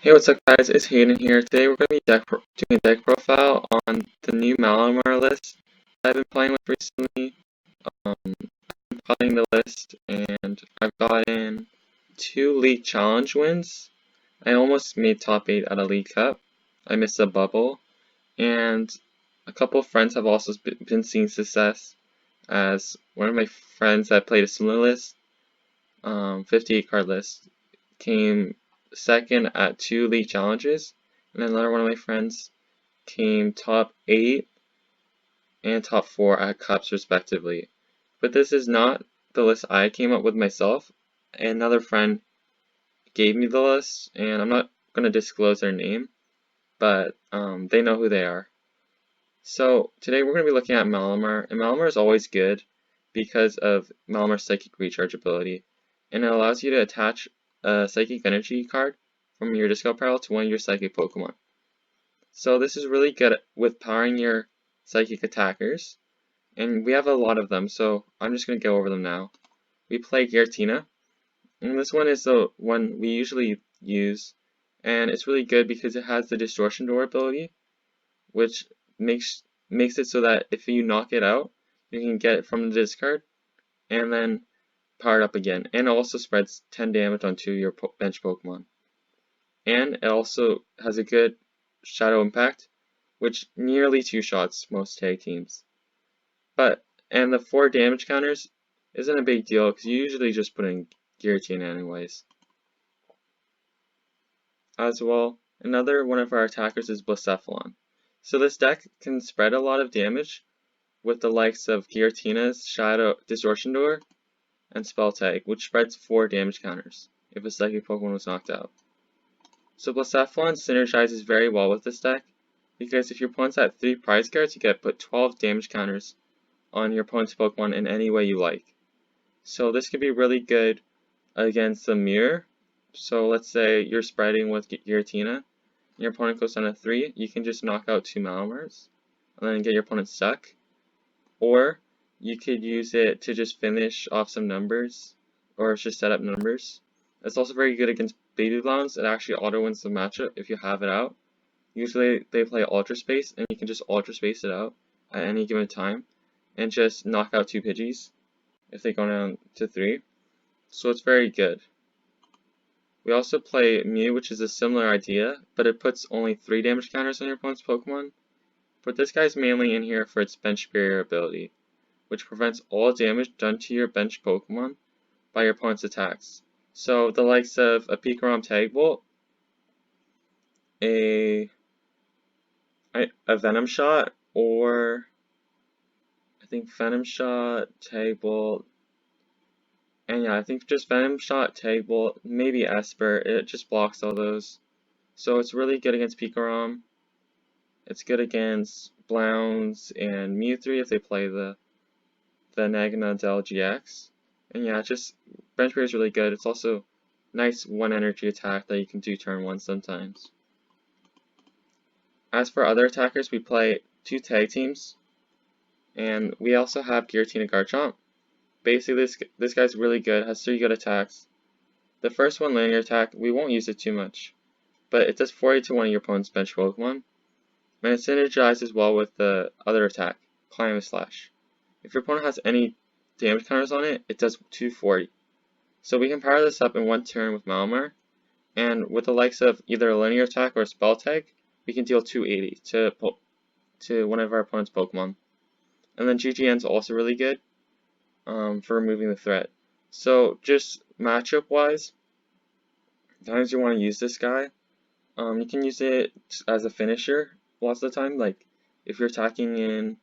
Hey, what's up guys, it's Hayden here. Today we're going to be doing a deck profile on the new Malamar list that I've been playing with recently. I've been playing the list and I've gotten 2 League Challenge wins. I almost made top 8 at a League Cup. I missed a bubble. And a couple of friends have also been seeing success, as one of my friends that played a similar list, 58 card list, came second at 2 league challenges, and then another one of my friends came top 8 and top 4 at cups respectively. But this is not the list I came up with myself. Another friend gave me the list, and I'm not going to disclose their name, but they know who they are. So today we're going to be looking at Malamar, and Malamar is always good because of Malamar's Psychic Recharge ability, and it allows you to attach a Psychic Energy card from your discard pile to one of your Psychic Pokemon. So this is really good with powering your Psychic attackers, and we have a lot of them, so I'm just going to go over them now. We play Giratina, and this one is the one we usually use, and it's really good because it has the Distortion Door ability, which makes it so that if you knock it out, you can get it from the discard and then power it up again. And it also spreads 10 damage onto your bench Pokemon. And it also has a good shadow impact, which nearly 2-shots most tag teams. And the 4 damage counters isn't a big deal because you usually just put in Giratina anyways. As well, another one of our attackers is Blacephalon. So this deck can spread a lot of damage with the likes of Giratina's Shadow Distortion Door and Spell Tag, which spreads 4 damage counters if a Psychic Pokemon was knocked out. So Blacephalon synergizes very well with this deck, because if your opponent's at 3 prize cards, you get put 12 damage counters on your opponent's Pokemon in any way you like. So this could be really good against the mirror. So let's say you're spreading with Giratina, your opponent goes down to 3, you can just knock out 2 Malamars and then get your opponent stuck. Or you could use it to just finish off some numbers, or just set up numbers. It's also very good against Baby Blounds. It actually auto wins the matchup if you have it out. Usually they play Ultra Space, and you can just Ultra Space it out at any given time and just knock out 2 Pidgeys if they go down to 3. So it's very good. We also play Mew, which is a similar idea, but it puts only 3 damage counters on your opponent's Pokemon. But this guy's mainly in here for its bench barrier ability, which prevents all damage done to your bench Pokemon by your opponent's attacks. So the likes of a Pikarom Tag Bolt, a Venom Shot, or I think Venom Shot, Tag Bolt, and yeah, I think just Venom Shot, Tag Bolt, maybe Esper, it just blocks all those. So it's really good against Pikarom. It's good against Blounds and Mewtwo if they play the Naganadel GX. And yeah, just bench barrier is really good. It's also nice 1 energy attack that you can do turn 1 sometimes. As for other attackers, we play 2 tag teams, and we also have Giratina Garchomp. Basically, this guy's really good, has 3 good attacks. The first one, linear attack, we won't use it too much, but it does 40 to one of your opponent's bench Pokemon, and it synergizes well with the other attack, Climate Slash. If your opponent has any damage counters on it, it does 240. So we can power this up in 1 turn with Malamar, and with the likes of either a linear attack or a spell tag, we can deal 280 to one of our opponent's Pokemon. And then GGN's also really good for removing the threat. So just matchup wise, sometimes you want to use this guy. You can use it as a finisher lots of the time. Like if you're attacking in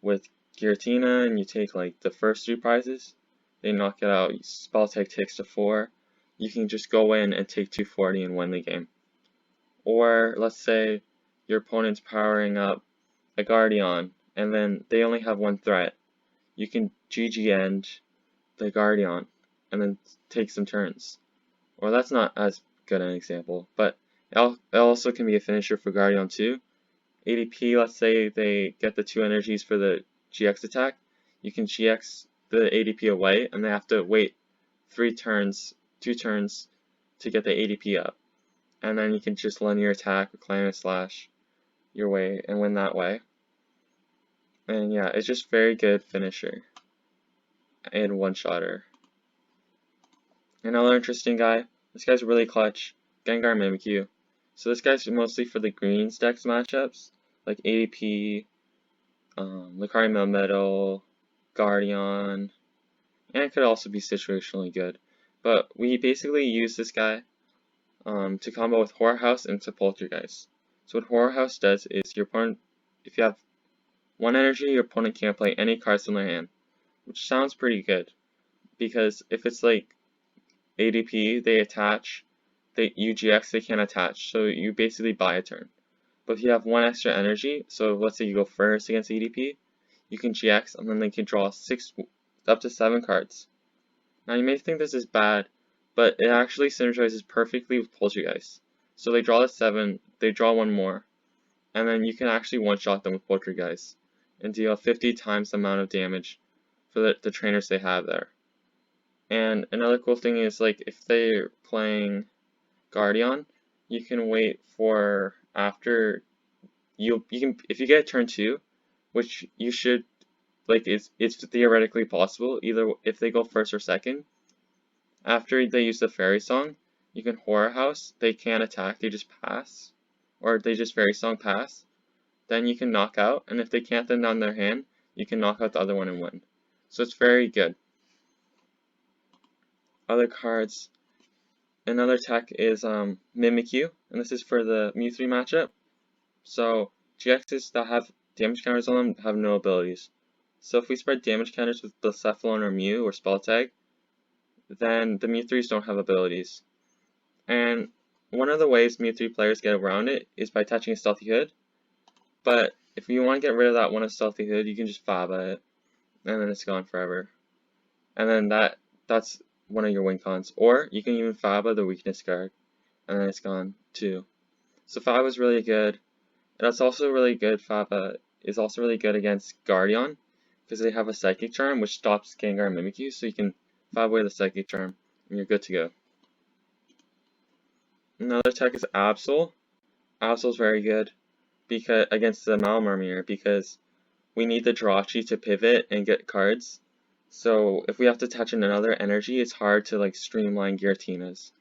with Giratina and you take like the first 3 prizes, they knock it out, spell tag takes to 4, you can just go in and take 240 and win the game. Or let's say your opponent's powering up a Guardian and then they only have 1 threat. You can GG end the Guardian and then take some turns. Well, that's not as good an example, but it also can be a finisher for Guardian too. ADP, let's say they get the 2 energies for the GX attack, you can GX the ADP away and they have to wait 2 turns to get the ADP up. and then you can just linear attack or climate slash your way and win that way. And yeah, it's just very good finisher and one-shotter. Another interesting guy, this guy's really clutch, Gengar Mimikyu. So this guy's mostly for the greens decks matchups, like ADP, Lucario Melmetal, Guardian, and it could also be situationally good. But we basically use this guy to combo with Horror House into Poltergeist. So what Horror House does is your opponent, if you have one energy, your opponent can't play any cards in their hand, which sounds pretty good, because if it's like ADP, they attach, they UGX, they can't attach, so you basically buy a turn. But if you have one extra energy, so let's say you go first against ADP, you can GX and then they can draw up to 7 cards. Now you may think this is bad, but it actually synergizes perfectly with Poltergeist. So they draw the 7, they draw one more, and then you can actually one-shot them with Poltergeist and deal 50 times the amount of damage for the trainers they have there. And another cool thing is, like, if they're playing Guardian, you can wait for after you can, if you get turn 2, which you should, like, it's theoretically possible, either if they go first or second. After they use the Fairy Song, you can Horror House. They can't attack, they just pass, or they just Fairy Song pass. Then you can knock out, and if they can't then down their hand, you can knock out the other one and win. So it's very good. Other cards. Another tech is Mimikyu, and this is for the Mew 3 matchup. So GXs that have damage counters on them have no abilities. So if we spread damage counters with Blacephalon or Mew or Spell Tag, then the Mew 3s don't have abilities. And one of the ways Mew 3 players get around it is by attaching a Stealthy Hood. But if you want to get rid of that one of Stealthy Hood, you can just Faba it, and then it's gone forever. And then that's one of your win cons. Or you can even Faba the weakness card, and then it's gone too. So Faba is really good. And that's also really good. Faba is also really good against Guardian, because they have a Psychic Charm which stops Gengar and Mimikyu, so you can Faba away the Psychic Charm, and you're good to go. Another tech is Absol. Absol's very good because against the Malamar mirror, because we need the Jirachi to pivot and get cards. So if we have to attach another energy, it's hard to like streamline Giratinas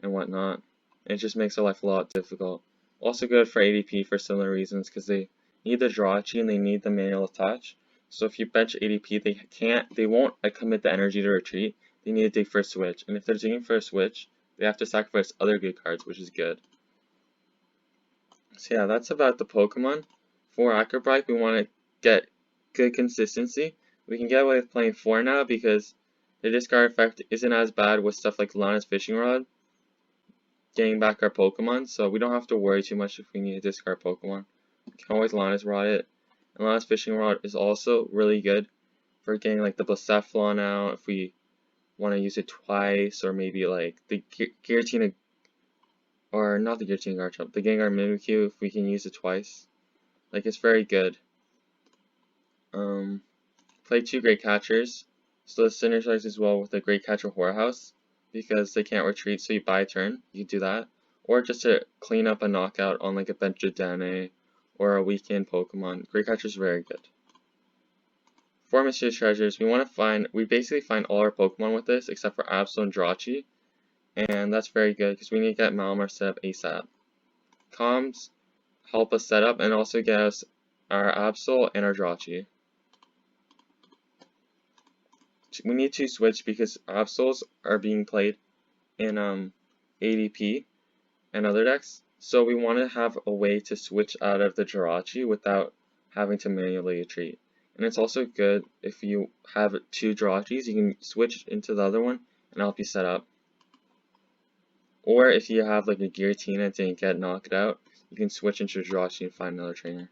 and whatnot. It just makes our life a lot difficult. Also good for ADP for similar reasons, because they need the Jirachi and they need the manual attach. So if you bench ADP, they won't commit the energy to retreat. They need to dig for a switch, and if they're digging for a switch, they have to sacrifice other good cards, which is good. So yeah, that's about the Pokemon. For Acrobike, we want to get good consistency. We can get away with playing 4 now because the discard effect isn't as bad with stuff like Lana's Fishing Rod getting back our Pokemon, so we don't have to worry too much if we need to discard Pokemon. We can always Lana's Rod it. And Lana's Fishing Rod is also really good for getting like the Blacephalon out if we want to use it twice, or maybe like the Giratina, or not the Giratina Garchomp, the Gengar Mimikyu if we can use it twice. Like, it's very good. Play 2 Great Catchers, so this synergizes well with the Great Catcher Horror House, because they can't retreat, so you buy a turn, you do that. Or just to clean up a knockout on like a Benchadene or a weekend Pokemon. Great Catcher is very good. For Mysterious Treasures, we basically find all our Pokemon with this, except for Absol and Jirachi, and that's very good, because we need to get Malamar set up ASAP. Comms help us set up, and also get us our Absol and our Jirachi. We need to switch because Absols are being played in ADP and other decks, so we want to have a way to switch out of the Jirachi without having to manually retreat. And it's also good if you have 2 Jirachis, you can switch into the other one and help you set up. Or if you have like a Giratina and didn't get knocked out, you can switch into Jirachi and find another trainer.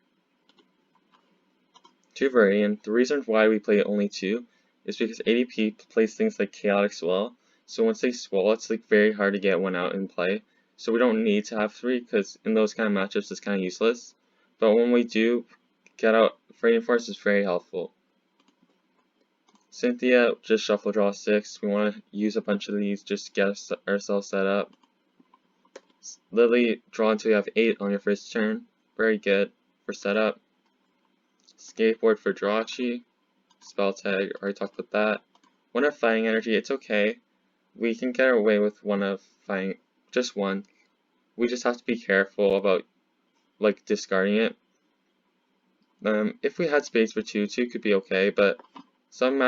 2 Viridian. The reason why we play only 2 is because ADP plays things like Chaotic Swell, so once they swell, it's like very hard to get one out in play. So we don't need to have 3, because in those kind of matchups it's kind of useless. But when we do get out, Viridian Force is very helpful. Cynthia, just shuffle draw 6. We want to use a bunch of these just to get ourselves set up. Lily, draw until you have 8 on your first turn. Very good for setup. Skateboard for Jirachi. Spell tag, already talked about that. One of fighting energy, it's okay. We can get away with one of fighting, just one. We just have to be careful about like discarding it. If we had space for 2 could be okay, but some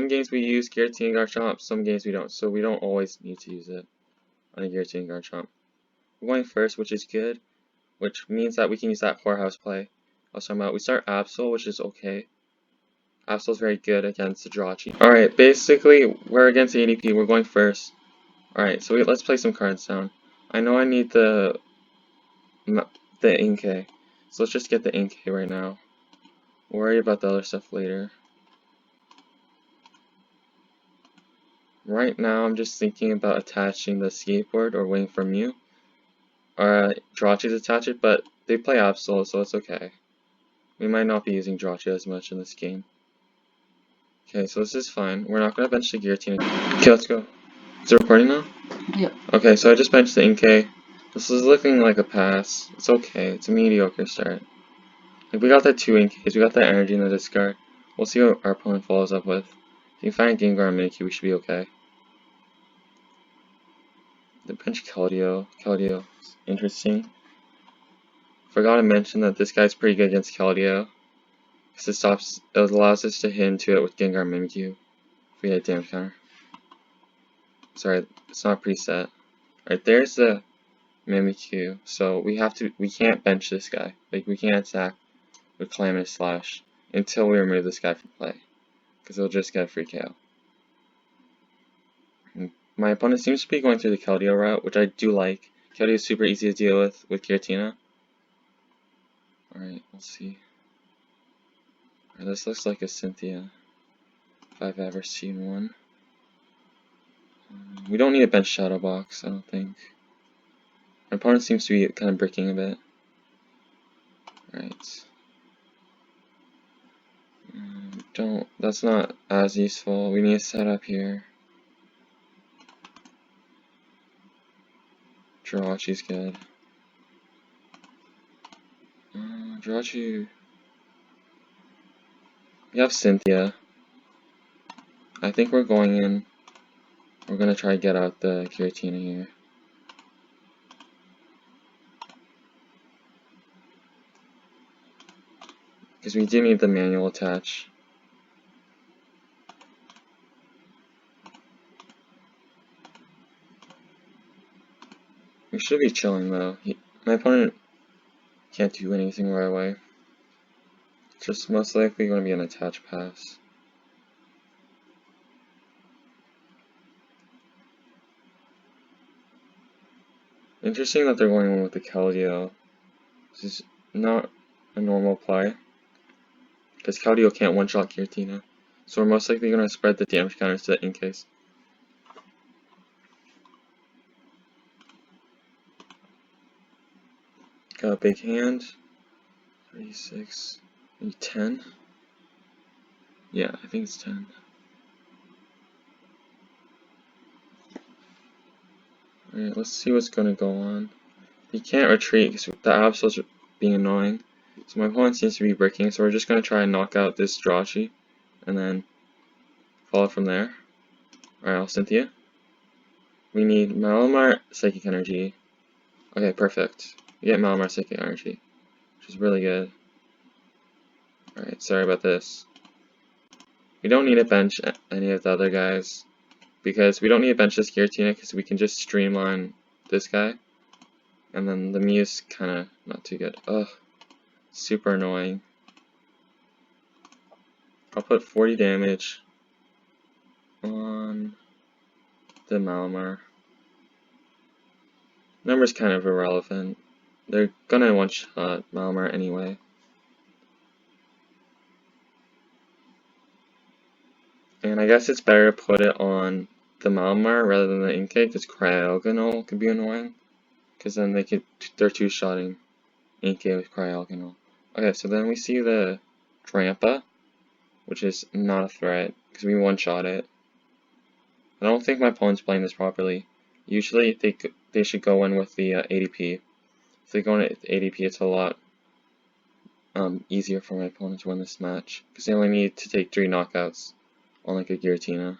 games we use Giratina Garchomp, some games we don't, so we don't always need to use it on a Giratina Garchomp. We're going first, which is good, which means that we can use that whorehouse play I was talking about. We start Absol, which is okay. Absol's very good against the Jirachi. Alright, basically, we're against ADP, we're going first. Alright, so let's play some cards down. I know I need the Inkay, so let's just get the Inkay right now. We'll worry about the other stuff later. Right now, I'm just thinking about attaching the skateboard or waiting for Mew. Or Jirachi to attach it, but they play Absol, so it's okay. We might not be using Jirachi as much in this game. Okay, so this is fine. We're not going to bench the Giratina. Okay, let's go. Is it recording now? Yep. Okay, so I just benched the Inkay. This is looking like a pass. It's okay. It's a mediocre start. Like, we got the 2 Inkays. We got that energy in the discard. We'll see what our opponent follows up with. If you can find Gengar and Mimikyu, we should be okay. The bench Keldeo. Keldeo is interesting. Forgot to mention that this guy's pretty good against Keldeo. Because it allows us to hit into it with Gengar and Mimikyu. If we hit damage counter. Sorry, it's not preset. Alright, there's the Mimikyu. So we can't bench this guy. Like, we can't attack with Calamitous Slash until we remove this guy from play. Because he'll just get a free KO. My opponent seems to be going through the Keldeo route, which I do like. Keldeo is super easy to deal with Giratina. Alright, we'll see. Alright, this looks like a Cynthia, if I've ever seen one. We don't need a bench Shadow Box, I don't think. My opponent seems to be kind of bricking a bit. Alright. That's not as useful. We need a setup here. Jirachi's good. Jirachi. We have Cynthia. I think we're going in. We're gonna try to get out the Giratina here. Because we do need the manual attach. We should be chilling though. My opponent can't do anything right away. It's just most likely going to be an attach pass. Interesting that they're going in with the Keldeo. This is not a normal play. Because Keldeo can't one-shot Giratina. So we're most likely going to spread the damage counters to the Inkays. Got a big hand. 36. Maybe 10? Yeah, I think it's 10. Alright, let's see what's going to go on. He can't retreat because the Absol's being annoying. So my opponent seems to be bricking, so we're just going to try and knock out this Jirachi. And then follow from there. Alright, I'll Cynthia. We need Malamar Psychic Energy. Okay, perfect. We get Malamar Psychic Energy, which is really good. Alright, sorry about this. We don't need to bench any of the other guys, because we don't need to bench this Giratina, because we can just streamline this guy. And then the Mew's kinda not too good. Ugh, super annoying. I'll put 40 damage on the Malamar. Number's kind of irrelevant. They're gonna one-shot Malamar anyway. And I guess it's better to put it on the Malamar rather than the Inkay, because Cryogonal can be annoying. Because then they're two-shotting Inkay with Cryogonal. Okay, so then we see the Trampa, which is not a threat, because we one-shot it. I don't think my opponent's playing this properly. Usually they should go in with the ADP. If they go in at ADP, it's a lot easier for my opponent to win this match, because they only need to take 3 knockouts on like a Giratina.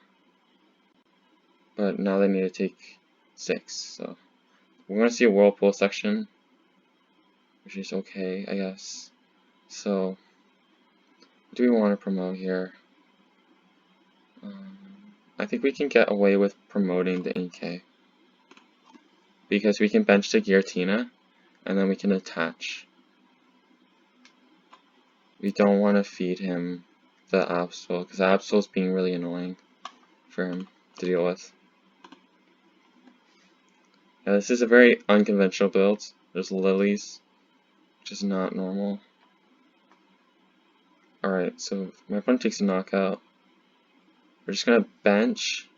But now they need to take 6, so we're going to see a Whirlpool section, which is okay, I guess. So, what do we want to promote here? I think we can get away with promoting the NK, because we can bench the Giratina, and then we can attach. We don't want to feed him the Absol, because the Absol is being really annoying for him to deal with. Yeah, this is a very unconventional build. There's lilies, which is not normal. Alright, so my opponent takes a knockout. We're just gonna bench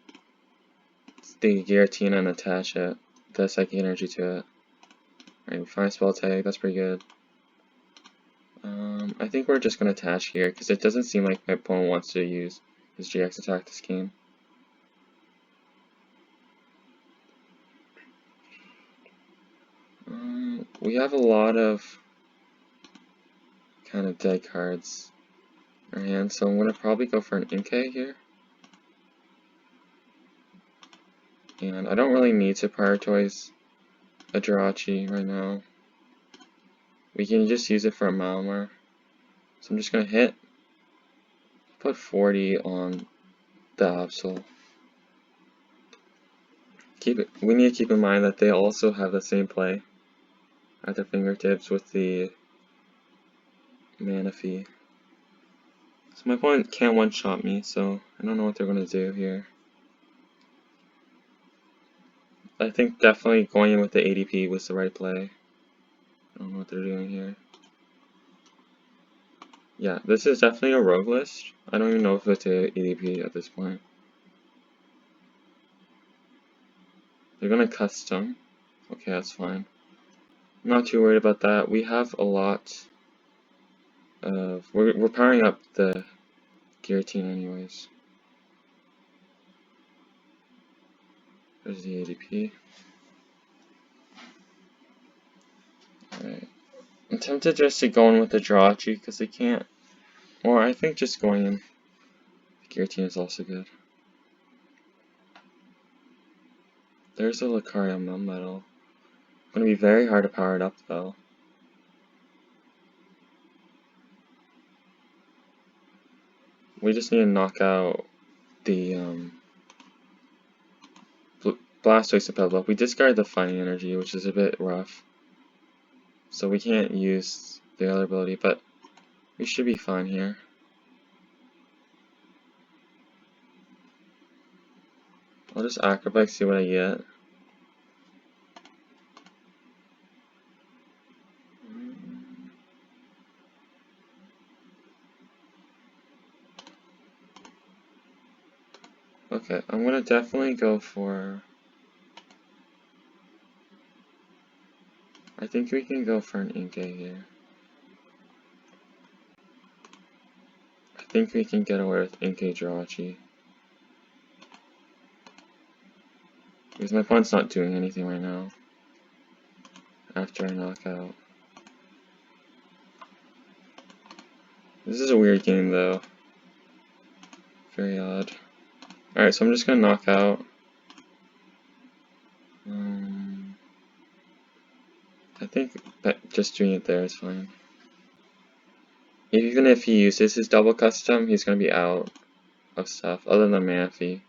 the Giratina and attach it, the Psychic Energy to it. Alright, we find Spell Tag, that's pretty good. I think we're just gonna attach here, because it doesn't seem like my opponent wants to use his GX attack this game. We have a lot of kind of dead cards in our hand, so I'm gonna probably go for an NK here. And I don't really need to prioritize a Jirachi right now. We can just use it for a Malamar. So I'm just gonna hit, put 40 on the Absol. We need to keep in mind that they also have the same play at their fingertips with the Manaphy. So my opponent can't one-shot me, so I don't know what they're gonna do here. I think definitely going in with the ADP was the right play. I don't know what they're doing here. Yeah, this is definitely a rogue list. I don't even know if it's a ADP at this point. They're gonna custom. Okay, that's fine. I'm not too worried about that. We have a lot of... We're powering up the Giratina anyways. There's the ADP. Alright. I'm tempted just to go in with the Jirachi because they can't. Or I think just going in the Giratina is also good. There's a Lucario Melmetal. Gonna be very hard to power it up though. We just need to knock out the Blastoise and Pebble. We discard the Fighting Energy, which is a bit rough. So we can't use the other ability, but we should be fine here. I'll just Acrobat, see what I get. Okay, I'm gonna definitely go for... I think we can go for an Inkay here. I think we can get away with Inkay Jirachi. Because my opponent's not doing anything right now. After I knock out. This is a weird game though. Very odd. Alright, so I'm just gonna knock out. I think that just doing it there is fine. Even if he uses his double custom, he's gonna be out of stuff, other than Manaphy.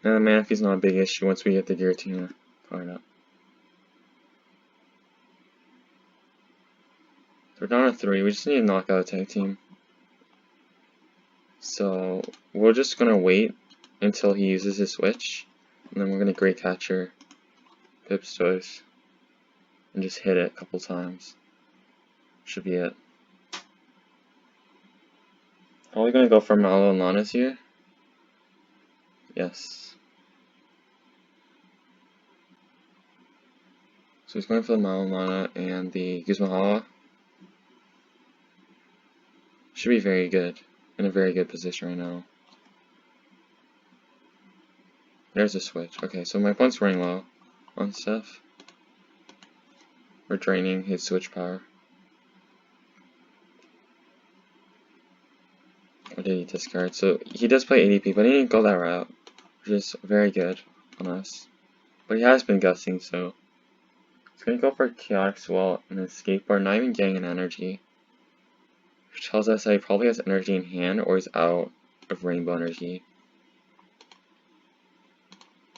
And the Manaphy's not a big issue once we get the Giratina powered up. So we're down to 3, we just need to knock out a tag team. So we're just gonna wait until he uses his switch, and then we're gonna Great Catcher Pipstoise and just hit it a couple times. Should be it. Are we gonna go for Malananas here? Yes. So he's going for the Malamar and the Guzmahala. Should be very good. In a very good position right now. There's a switch. Okay, so my opponent's running low. on stuff. We're draining his switch power. Or did he discard? So he does play ADP, but he didn't go that route, which is very good on us. But he has been gusting, so he's gonna go for Chaotic Swell and then Skateboard, not even getting an energy. Which tells us that he probably has energy in hand or he's out of Rainbow Energy.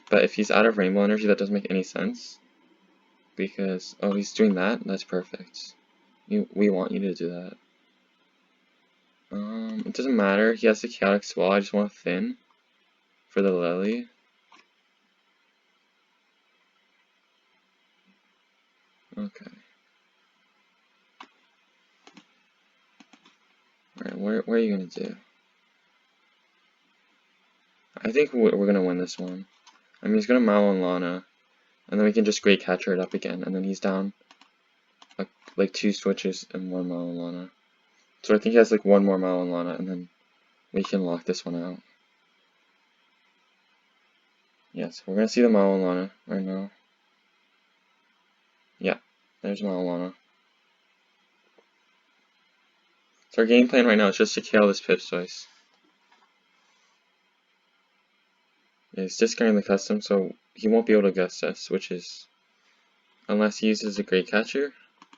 But if he's out of Rainbow Energy, that doesn't make any sense. Because, oh, he's doing that? That's perfect. We want you to do that. It doesn't matter. He has the Chaotic Swell. I just want Thin for the Lily. Okay. Alright, what are you gonna do? I think we're gonna win this one. I mean, he's gonna Mallow and Lana, and then we can just Great Catcher it up again, and then he's down like 2 switches and 1 Mallow and Lana. So I think he has like 1 more Mallow and Lana, and then we can lock this one out. Yes, we're gonna see the Mallow and Lana right now. Yeah, there's Mallow and Lana. So our game plan right now is just to kill this Pipsvoice. Yeah, he's discarding the custom, so he won't be able to gust us, which is... Unless he uses a Great Catcher,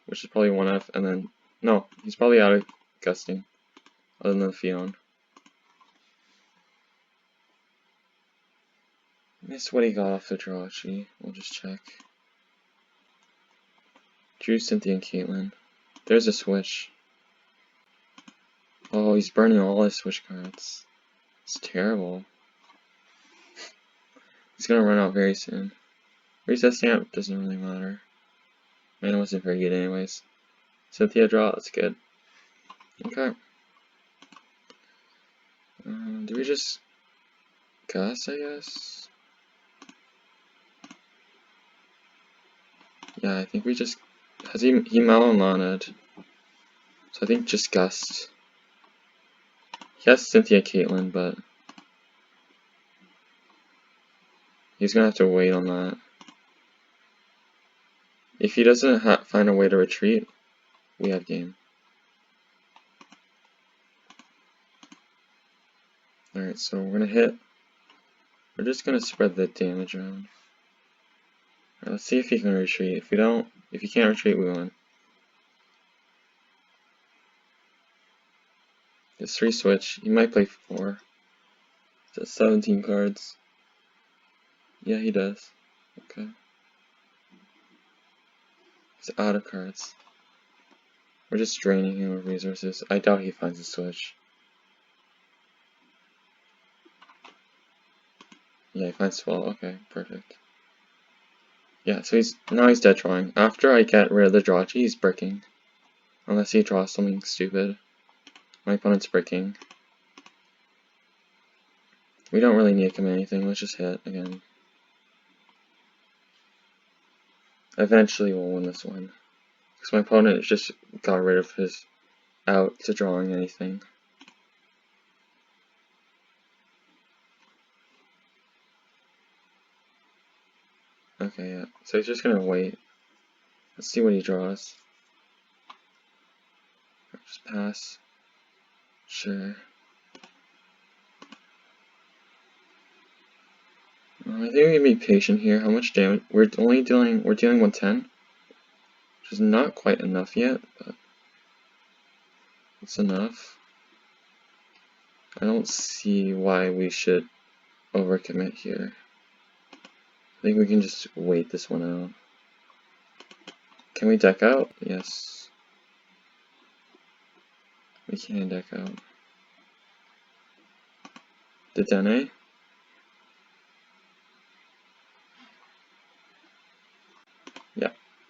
which is probably 1F, and then... No, he's probably out of gusting, other than the Fion. Missed what he got off the draw, actually. We'll just check. Drew, Cynthia, and Caitlyn. There's a switch. Oh, he's burning all his switch cards. It's terrible. He's gonna run out very soon. Reset stamp doesn't really matter. Mana wasn't very good anyways. Cynthia draw, that's good. Okay. Do we just Gus, I guess? Yeah, I think we just... Has he Mallow and Lana'd. So I think just Gust. He has Cynthia Caitlyn, but... He's gonna have to wait on that. If he doesn't find a way to retreat, we have game. Alright, so we're gonna hit. We're just gonna spread the damage around. Alright, let's see if he can retreat. If he can't retreat, we win. It's 3 switch. He might play 4. That's 17 cards. Yeah, he does. Okay. He's out of cards. We're just draining him of resources. I doubt he finds a switch. Yeah, he finds Swell. Okay, perfect. Yeah, so now he's dead drawing. After I get rid of the draw, he's bricking. Unless he draws something stupid. My opponent's bricking. We don't really need to commit anything. Let's just hit again. Eventually we'll win this one. Because my opponent just got rid of his out to drawing anything. Okay, yeah. So he's just gonna wait. Let's see what he draws. Just pass. Sure. I think we can be patient here. How much damage? We're dealing 110, which is not quite enough yet, but it's enough. I don't see why we should overcommit here. I think we can just wait this one out. Can we deck out? Yes. We can deck out. The Dene?